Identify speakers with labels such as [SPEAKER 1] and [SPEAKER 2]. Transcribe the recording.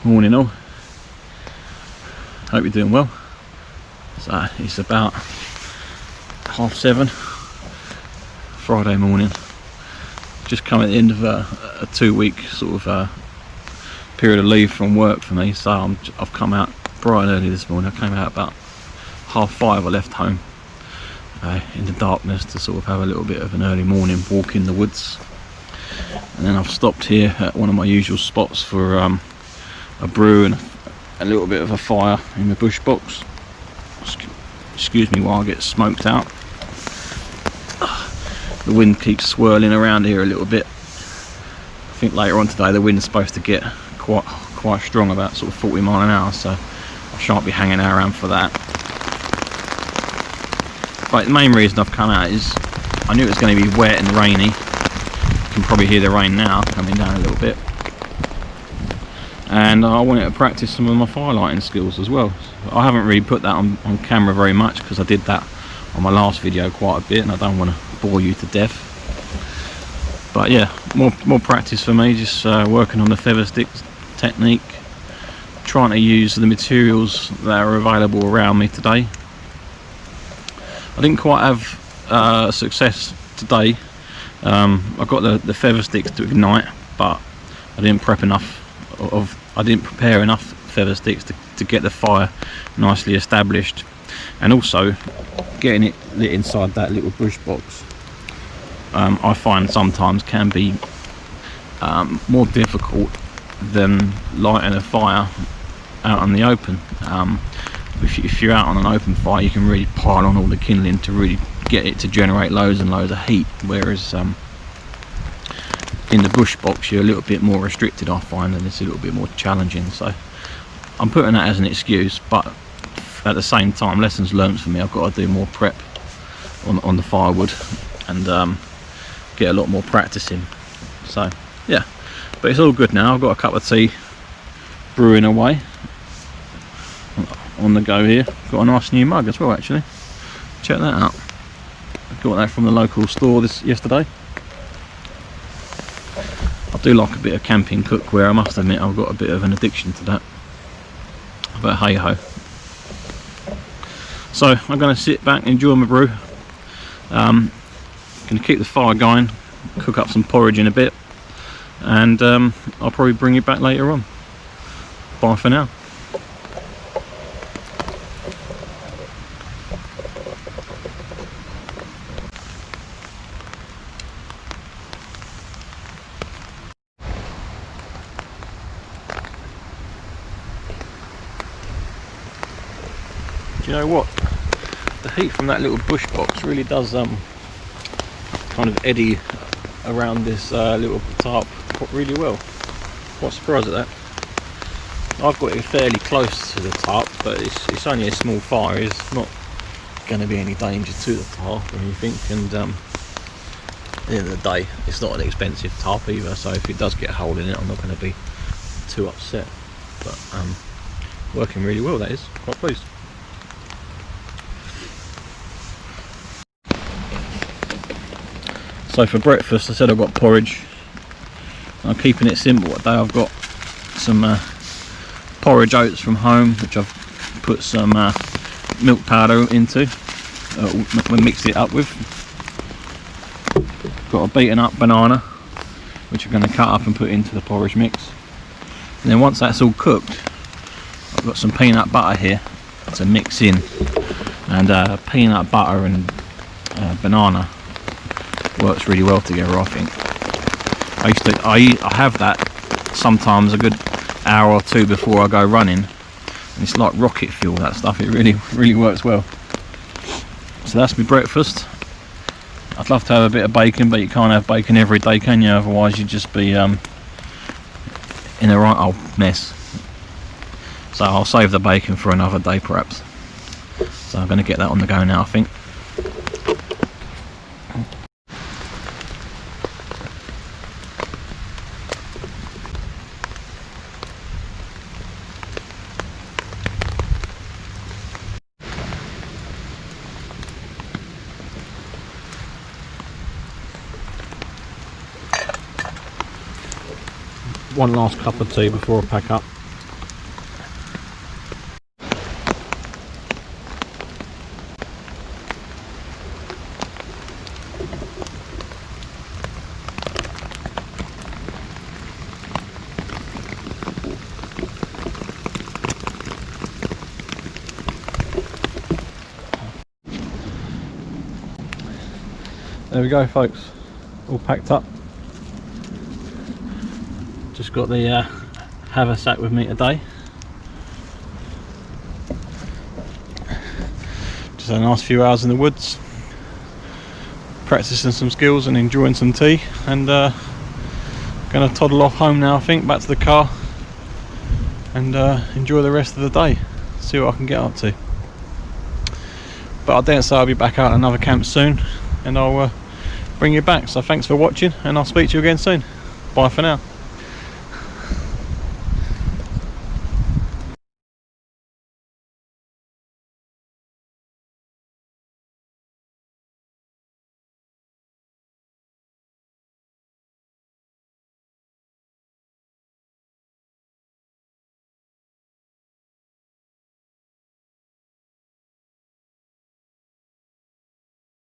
[SPEAKER 1] Morning all. Hope you're doing well. So it's about 7:30 Friday morning. Just come at the end of a 2-week sort of period of leave from work for me. So I've come out bright and early this morning. I came out about 5:30. I left home in the darkness to sort of have a little bit of an early morning walk in the woods. And then I've stopped here at one of my usual spots for a brew and a little bit of a fire in the bush box. Excuse me while I get smoked out. The wind keeps swirling around here a little bit. I think later on today the wind's supposed to get quite strong, about sort of 40 mile an hour, so I shan't be hanging around for that. But the main reason I've come out is I knew it was going to be wet and rainy. You can probably hear the rain now coming down a little bit. And I wanted to practice some of my firelighting skills as well. I haven't really put that on camera very much because I did that on my last video quite a bit, and I don't want to bore you to death. But yeah, more practice for me, just working on the feather stick technique, trying to use the materials that are available around me today. I didn't quite have success today. I got the feather sticks to ignite, but I didn't prepare enough feather sticks to get the fire nicely established, and also getting it lit inside that little bush box. I find sometimes can be more difficult than lighting a fire out in the open. If you're out on an open fire, you can really pile on all the kindling to really get it to generate loads and loads of heat, whereas in the bush box you're a little bit more restricted, I find, and it's a little bit more challenging. So I'm putting that as an excuse, but at the same time, lessons learned for me. I've got to do more prep on the firewood and get a lot more practice in. So yeah, but it's all good now. I've got a cup of tea brewing away on the go here. Got a nice new mug as well, actually. Check that out. I got that from the local store yesterday. I do like a bit of camping cookware, I must admit. I've got a bit of an addiction to that, but hey ho. So I'm going to sit back and enjoy my brew. Going to keep the fire going, cook up some porridge in a bit, and I'll probably bring you back later on. Bye for now. Do you know what? The heat from that little bush box really does kind of eddy around this little tarp really well. Quite surprised at that. I've got it fairly close to the tarp, but it's only a small fire. It's not going to be any danger to the tarp or anything, and at the end of the day it's not an expensive tarp either, so if it does get a hole in it I'm not going to be too upset. But working really well, that is. Quite pleased. So for breakfast, I said I've got porridge. I'm keeping it simple today. I've got some porridge oats from home, which I've put some milk powder into. We mixed it up with. Got a beaten up banana, which I'm going to cut up and put into the porridge mix. And then once that's all cooked, I've got some peanut butter here to mix in. And peanut butter and banana works really well together, I think. I have that sometimes a good hour or two before I go running, and it's like rocket fuel, that stuff. It really works well. So that's my breakfast. I'd love to have a bit of bacon, but you can't have bacon every day, can you? Otherwise you'd just be in a right old mess. So I'll save the bacon for another day perhaps. So I'm going to get that on the go now, I think. one last cup of tea before I pack up. There we go, folks, all packed up. Just got the haversack with me today. Just had a nice few hours in the woods, practicing some skills and enjoying some tea, and gonna toddle off home now, I think, back to the car, and enjoy the rest of the day, see what I can get up to. But I dare say I'll be back out at another camp soon, and I'll bring you back. So thanks for watching, and I'll speak to you again soon. Bye for now.